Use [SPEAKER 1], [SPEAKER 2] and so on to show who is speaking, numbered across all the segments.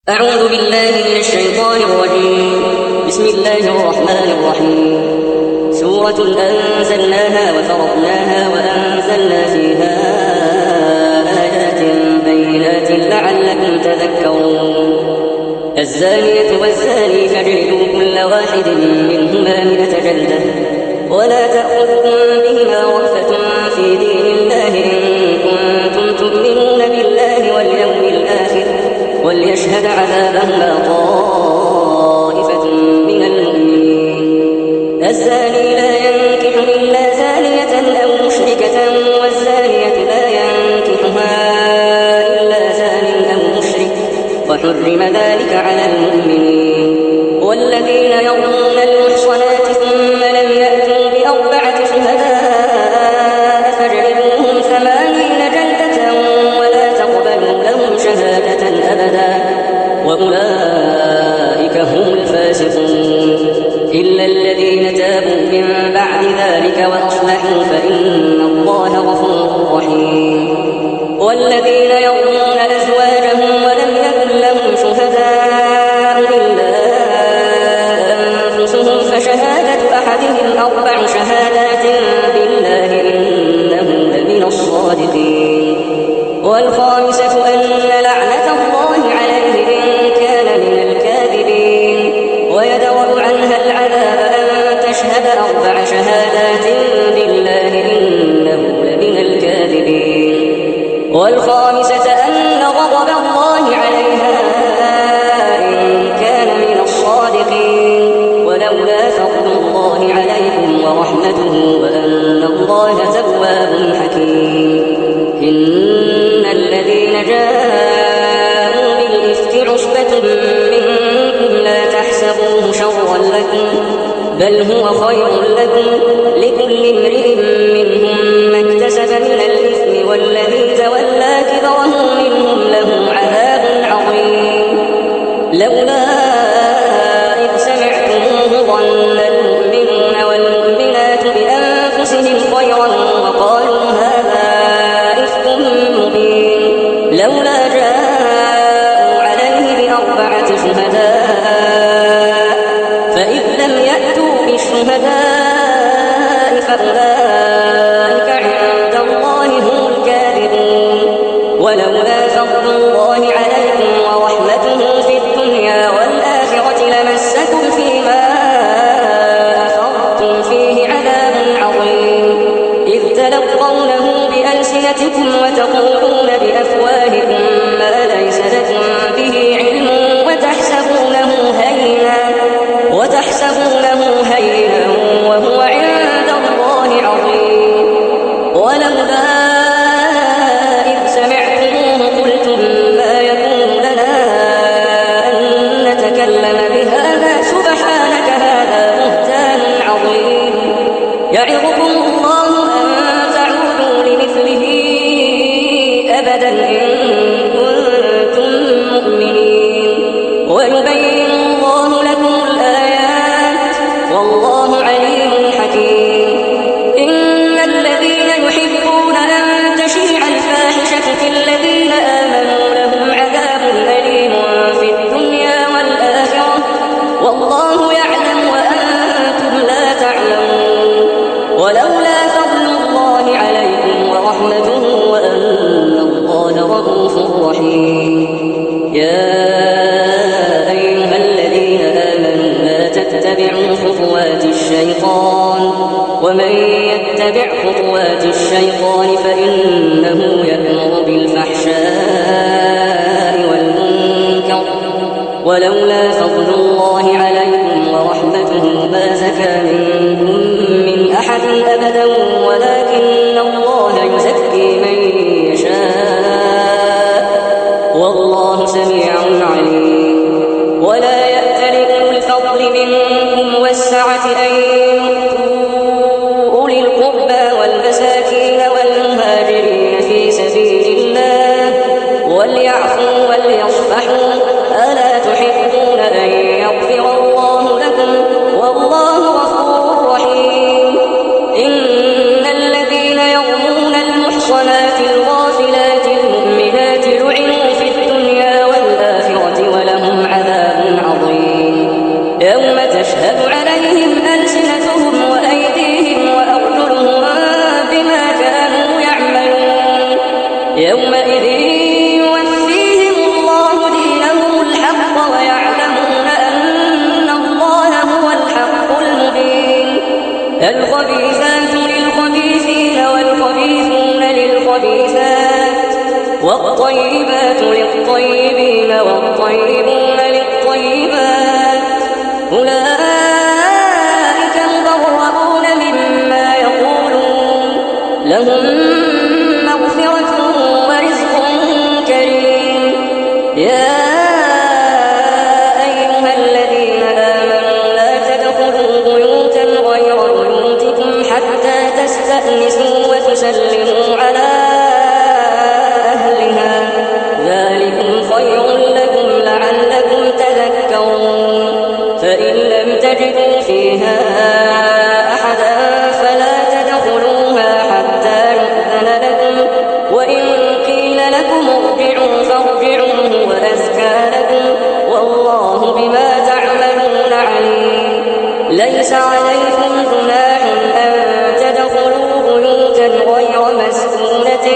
[SPEAKER 1] أعوذ بالله من الشيطان الرجيم. بسم الله الرحمن الرحيم. سورة أنزلناها وفرضناها وأنزلنا فيها آيات بينات لعلكم تذكرون. الزانية والزاني فاجلدوا كل واحد منهما 100 جلدة ولا تأخذكم بهما رأفة في دين الله إن كنتم تؤمنون بالله واليوم الآخر وليشهد عذابهما طائفة من المؤمنين. الزاني لا ينكح إلا زانية أو مشركة والزانية لا ينكحها إلا زان أو مشرك وحرم ذلك على المؤمنين. والذين يرمون المحصنات ثم لم يأتوا ب4 شهداء فاجلدوهم 80 جلدة ولا تقبلوا لهم شهادة أبدا وأولئك هم الفاسقون. إلا الذين تابوا من بعد ذلك وأصلحوا فإن الله غفور رحيم. والذين يرمون أزواجهم ولم يكن لهم شهداء إلا أنفسهم فشهادة أحدهم 4 شهادات بالله إنه لمن الصادقين. والخامسة أن لعنة الله عليه إن كان من الكاذبين. ويدرأ عنها العذاب أن تشهد 4 شهادات بالله إنه لمن الكاذبين. والخامسة أن غضب الله عليها إن كان من الصادقين. ولولا فضل الله عليكم ورحمته وأن الله تواب حكيم. إن الذين جاءوا بالإفك عصبة منكم لا تحسبوه شرا لكم بل هو خير لكم لكل امرئ منهم ما اكتسب من الإثم والذي تولى كبره منهم له عذاب عظيم. لولا إذ سمعتموه ظن المؤمنون والمؤمنات بأنفسهم خيرا وقالوا هذا إفك مبين. لولا جاءوا عليه ب4 شهداء فإذ لم يأتوا بالشهداء فأولئك عند الله هم الكاذبون. ولولا فضل الله عليكم ورحمته في الدنيا والآخرة لمسكم فيما أفضتم فيه عذاب عظيم. إذ تلقونه بألسنتكم وتقولون بأفواهكم ما ليس لكم به علم وتحسبونه هينا وهو عند الله عظيم. ولولا إذ سمعتموه قلتم ما يكون لنا أن نتكلم بهذا سبحانك هذا بهتان عظيم. يعظكم الله أن تعودوا لمثله أبدا إن كنتم مؤمنين. ويبين الله لكم الآيات والله عليم حكيم. إن الذين يحبون أن تشيع الفاحشة في الذين آمنوا لهم عذاب أليم في الدنيا والآخرة والله يعلم وأنتم لا تعلمون. ولولا فضل الله عليكم ورحمته وأن الله رءوف رحيم. يا أيها الذين آمنوا لا تتبعوا خطوات الشيطان ومن يتبع خطوات الشيطان فإنه يأمر بالفحشاء والمنكر. ولولا فضل الله عليكم ورحمته ما زكى منكم من أحد أبدا ولكن الله يزكي من يشاء والله سميع عليم. ولا يأتل أولو الفضل منكم والسعة أن يؤتوا أولي القربى والمساكين والمهاجرين في سبيل الله وليعفوا وليصفحوا ألا تحبون أن يغفر الله لكم والله غفور رحيم. إن الذين يرمون المحصنات الغافلات المؤمنات لعنوا في الدنيا والآخرة ولهم عظيم يوم تشهد عليهم ألسنتهم وأيديهم وأرجلهم بما كانوا يعملون يومئذ يوفيهم الله دينهم الحق ويعلمون أن الله هو الحق المبين الخبيثات للخبيثين والخبيثون للخبيثات والطيبات للطيبين والطيبون للطيبات أولئك مبرؤون مما يقولون لهم مغفرة ورزق كريم يا أيها الذين آمنوا لا تدخلوا بيوتا غير بيوتكم حتى تستأنسوا وتسلموا على أهلها ذلكم خير لكم لعلكم تذكرون فإن لم تجدوا فيها أحدا فلا تدخلوها حتى يؤذن لكم وإن قيل لكم ارجعوا فارجعوا هو أزكى لكم والله بما تعملون عليم ليس عليكم جناح أن تدخلوا بيوتا غير مسكونة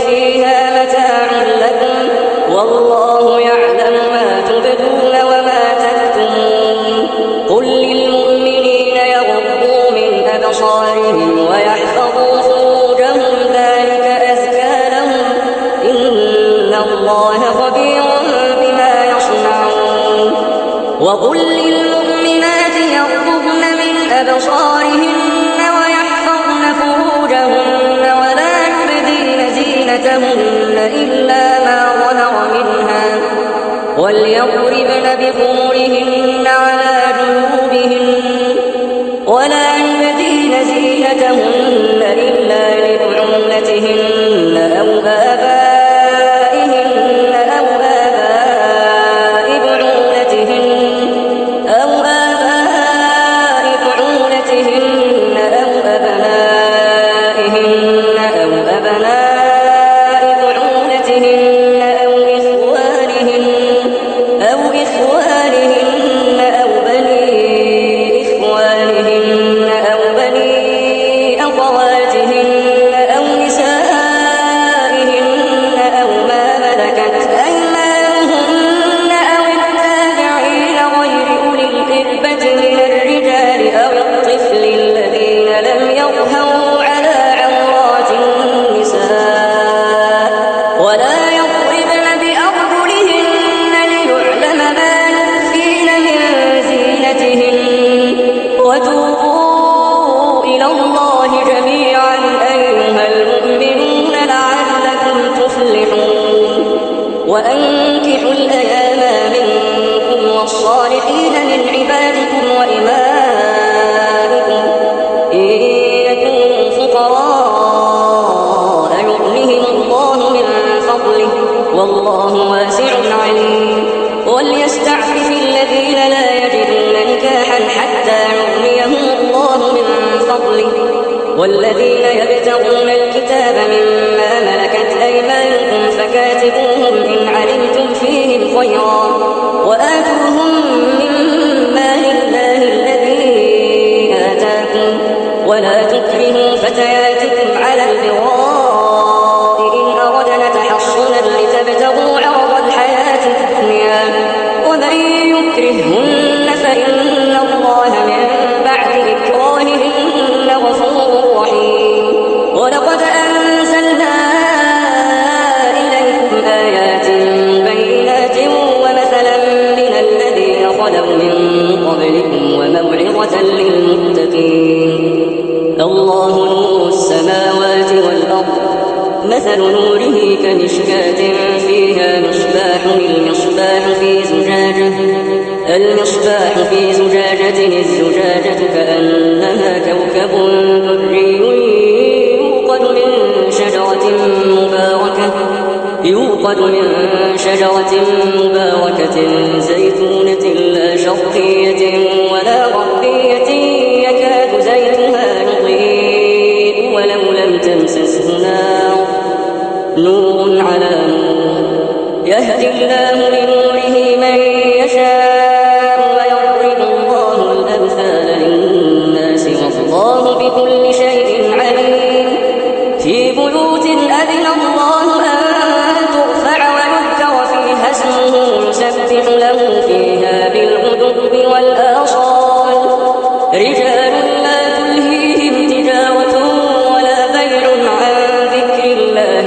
[SPEAKER 1] فيها متاع لكم والله يعلم ما تبدون وما تكتمون قل للمؤمنين يغضوا من أبصارهم ويحفظوا فروجهم ذلك أزكى لهم إن الله خبير بما يصنعون وقل للمؤمنات يغضضن من أبصارهن ويحفظن فروجهن ولا يبدين زينتهن إلا ما ظهر منها وليضربن بخمرهن على جنوبهن ولا يبدين زينتهن إلا لبعولتهن أو آبائهن أو آباء بعولتهن أو آباء بعولتهن أو أبنائهن أو أبناء بعولتهن أو إخوانهن أو بني إخوانهن أو بني أخواتهن أو نسائهن أو ما ملكت أيمانهن أو التابعين غير أولي الإربة من الرجال أو الطفل الذين لم يظهروا على عورات النساء ولا يضربن بأرجلهن ليعلم ما يخفين من زينتهن وتوبوا إلى الله جميعا أيها المؤمنون لعلكم تفلحون وأنكحوا الأيام منكم والصالحين من عبادكم وإمائكم إن يكونوا فقراء يغنهم الله من فضله والله واسع عليم وليستعفف الذين لا يجدون نكاحا حتى يغنيهم الله من فضله والذين يبتغون الكتاب مما ملكت أيمانكم فكاتبوهم إن علمتم فيهم خيرا وآتوهم مما لله الذي آتاكم ولا تكرهوا فتياتكم على البغاء إن أردنا تحصنا لتبتغوا عرض الحياة الدنيا ومن يكرههن فإن الله من بعد إكراههن غفور رحيم ولقد أنزلنا إليكم آيات بينات ومثلا من الذين خلوا من قبلكم وموعظة للمتقين الله نور السماوات والأرض مثل نوره كمشكاة فيها مصباح المصباح في زجاجة الزجاجة كأنها كوكب دري يوقد من شجرة مباركة زيتونة لا شرقية ولا غربية يكاد زيتها يضيء ولو لم تمسسه نور على نور يهدي الله لنوره من يشاء يسبح له فيها بالغدو والآصال رجال لا تلهيهم تجارة ولا بيع عن ذكر الله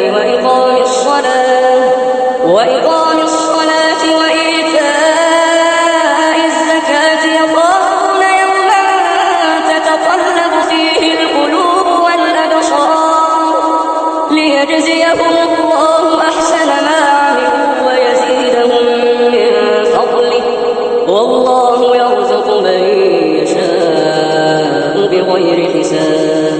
[SPEAKER 1] وإقام الصلاة وإيتاء الزكاة يخافون يوما تتقلب فيه القلوب والأبصار ليجزيهم الله أحسن ما عملوا ويزيدهم من فضله والله يرزق من يشاء بغير حساب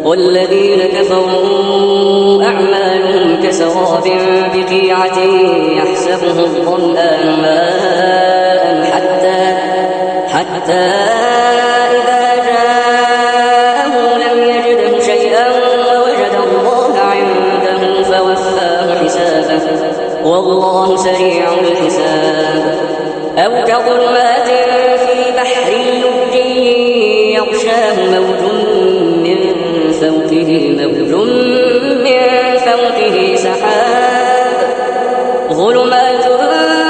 [SPEAKER 1] والذين كفروا أعمالهم كسراب بقيعة يحسبه الظمآن ماء حتى إذا جاءه لم يجده شيئا ووجد الله عنده فوفاه حسابه والله سريع الحساب أو كظلمات في بحر لجي يغشاه موج من فوقه سحاب ظلمات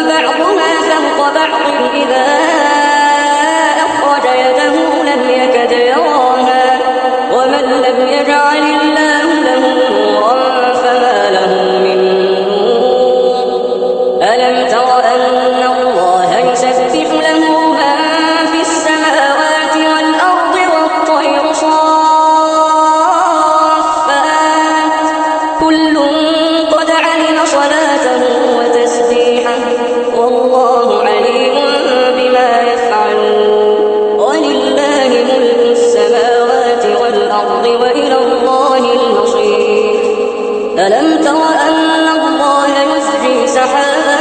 [SPEAKER 1] بعضها فوق بعض إذا أخرج يده لم يكد يراها ومن لم يجعل الله له نورا فما له من نور ألم تر أن الله يسبح له من في السماوات والأرض والطير صافات كل قد علم صلاته وتسبيحه والله عليم بما يفعلون ولله ملك السماوات والأرض وإلى الله المصير ألم تر أن الله يزجي سحابا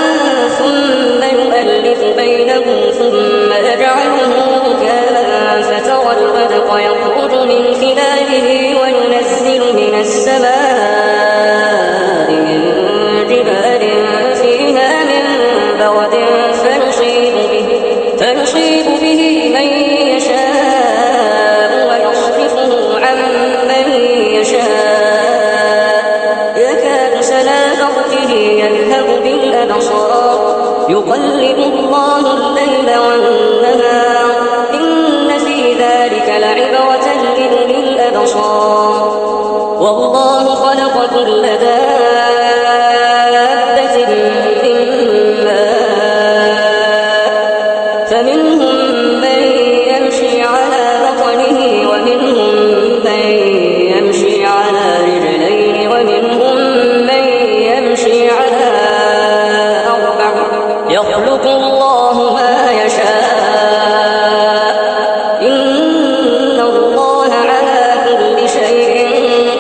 [SPEAKER 1] ثم يؤلف بينه ثم يجعله ركاما فترى الودق يخرج من خلاله وينزل من السماء من جبال فيها من برد فنصيب به من يشاء ويصرفه عن من يشاء يكاد سنا برقه يذهب بالأبصار يقلب الله الليل والنهار إن في ذلك لعبرة لأولي الأبصار والله خلق كل دابة من ماء فمنهم من يمشي على بطنه ومنهم من يمشي على رجلين ومنهم من يمشي على أربع يخلق الله ما يشاء إن الله على كل شيء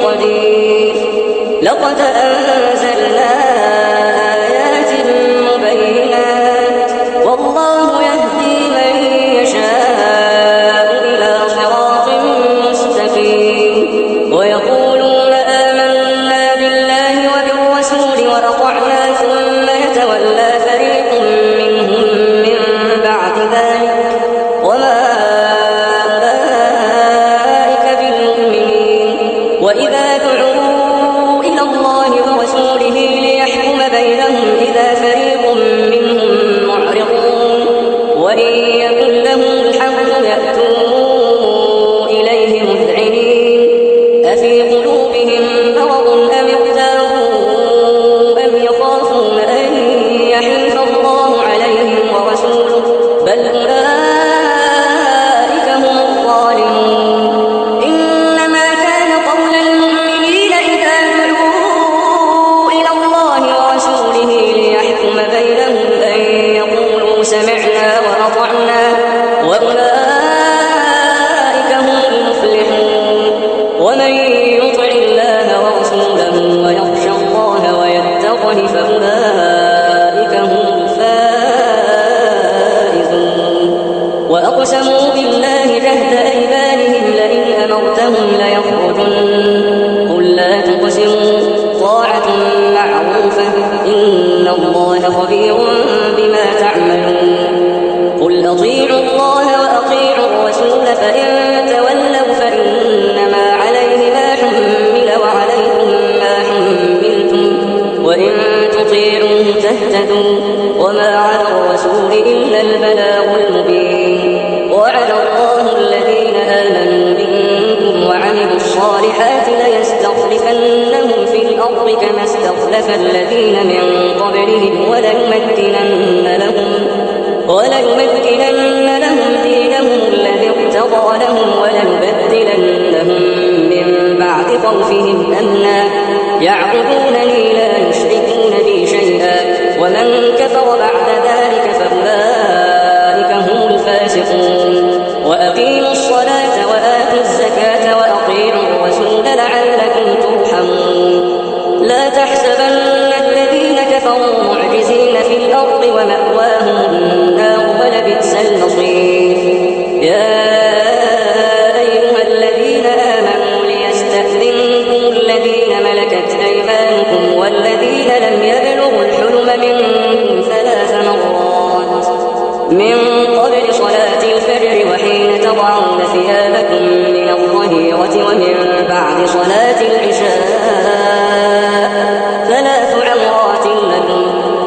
[SPEAKER 1] قدير لقد أنزلنا آيات مبينات والله يهدي من يشاء إلى صراط مستقيم ويقولون آمنا بالله وبالرسول وأطعنا ثم يتولى فريق منهم من بعد ذلك وما أولئك بالمؤمنين وإذا دعوا إلى الله ورسوله ليحكم بينهم إذا فريق منهم معرضون وإن يكن لهم الحق يأتوا إليه مذعنين أفي قلوبهم مرض أم ارتابوا أم يخافون أن يحيف الله عليهم ورسوله بل أولئك هم الظالمون إنما كان قول المؤمنين إذا دعوا إلى الله ورسوله ليحكم بينهم أن يقولوا سمعنا وأطعنا وأولئك هم المفلحون ومن يطع الله ورسوله ويخشى الله ويتقه فأولئك هم الفائزون وأقسموا بالله جهد أيمانهم لئن أمرتهم ليخرجن قل لا تقسموا طاعة معروفة إن الله خبير بما تعملون قل أطيعوا الله وأطيعوا الرسول إلا البلاغ المبين. وعد الله الذين آمنوا منكم وعملوا الصالحات ليستخلفنهم في الأرض كما استخلف الذين من قبلهم وليمكنن لهم دينهم الذي ارتضى لهم وليبدلنهم من بعد خوفهم أمنا يعبدونني لا يشركون بي شيئا ومن كفر بعد ذلك فأولئك هم الفاسقون. وأقيموا الصلاة وآتوا الزكاة وأطيعوا الرسول لعلكم ترحمون. لا تحسبن الذين كفروا معجزين في الأرض ومأواهم النار ولبئس المصير. يا أيها الذين آمنوا ليستأذنكم الذين ملكت أيمانكم والذين لم يبلغوا الحلم منكم 3 مرات من قبل صلاة الفجر وحين تضعون ثيابكم من الظهيرة ومن بعد صلاة العشاء 3 عورات لكم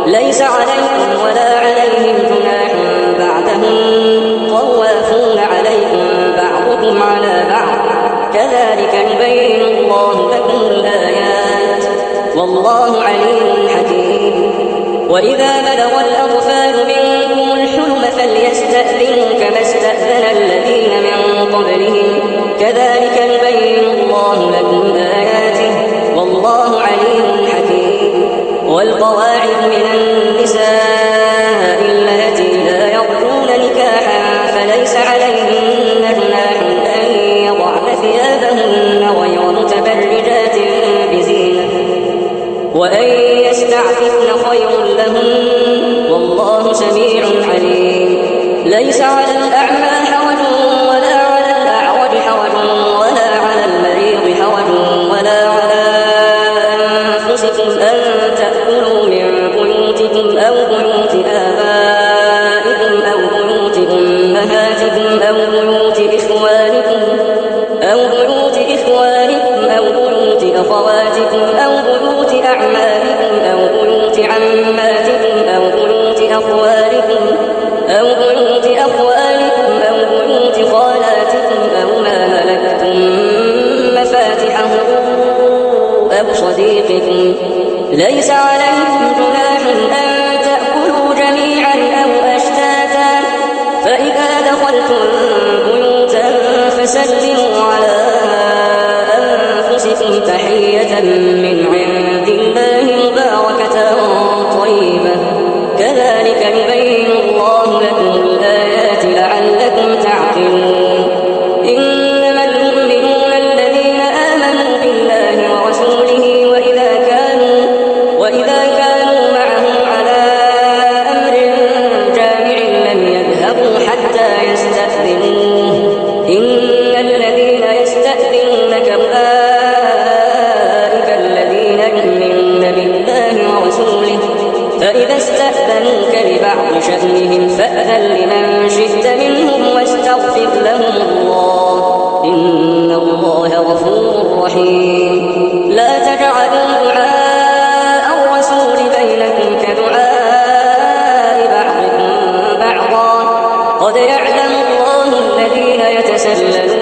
[SPEAKER 1] ليس عليكم ولا عليهم جناح بعدهم طوافون عليكم بعضكم على بعض كذلك يبين الله لكم الآيات والله عليم حكيم. وإذا بلغ الأطفال منكم الحلم فليستأذنوا كما استأذن الذين من قبلهم كذلك يبين الله لكم آياته والله عليم حكيم. والقواعد من النساء اللاتي لا يرجون نكاحا فليس عليهن جناح أن يضعن ثيابهن غير متبرجات بزينة وأن يستعففن خير لهن والله سميع عليم. ليس على الأعمى حرج ولا على الأعرج حرج ولا على المريض حرج ولا على أنفسكم أن تأكلوا من بيوتكم أو بيوت آبائكم أو بيوت أمهاتكم أو بيوت إخوانكم أو بيوت أخواتكم أو بيوت أعمامكم أو بيوت عماتكم أو بيوت أخوالكم أو بيوت خالاتكم أو ما ملكتم مفاتحه أو صديقكم ليس عليكم جناح أن تأكلوا جميعا أو أشتاتا فإذا دخلتم بيوتا فسلموا على أنفسكم تحية من عند الله مباركة طيبة كذلك يبين الله لكم الآيات لعلكم تعقلون. إنما المؤمنون الذين آمنوا بالله ورسوله وإذا كانوا معه على أمر جامع لم يذهبوا حتى يستأذنوه إن الذين يستأذنونك أولئك الذين يؤمنون بالله ورسوله فإذا استأذنوك لبعض شأنهم فأذن لمن شئت منهم واستغفر لهم الله إن الله غفور رحيم. لا تجعلوا دعاء الرسول بينكم كدعاء بعضكم بعضا قد يعلم الله الذين يتسللون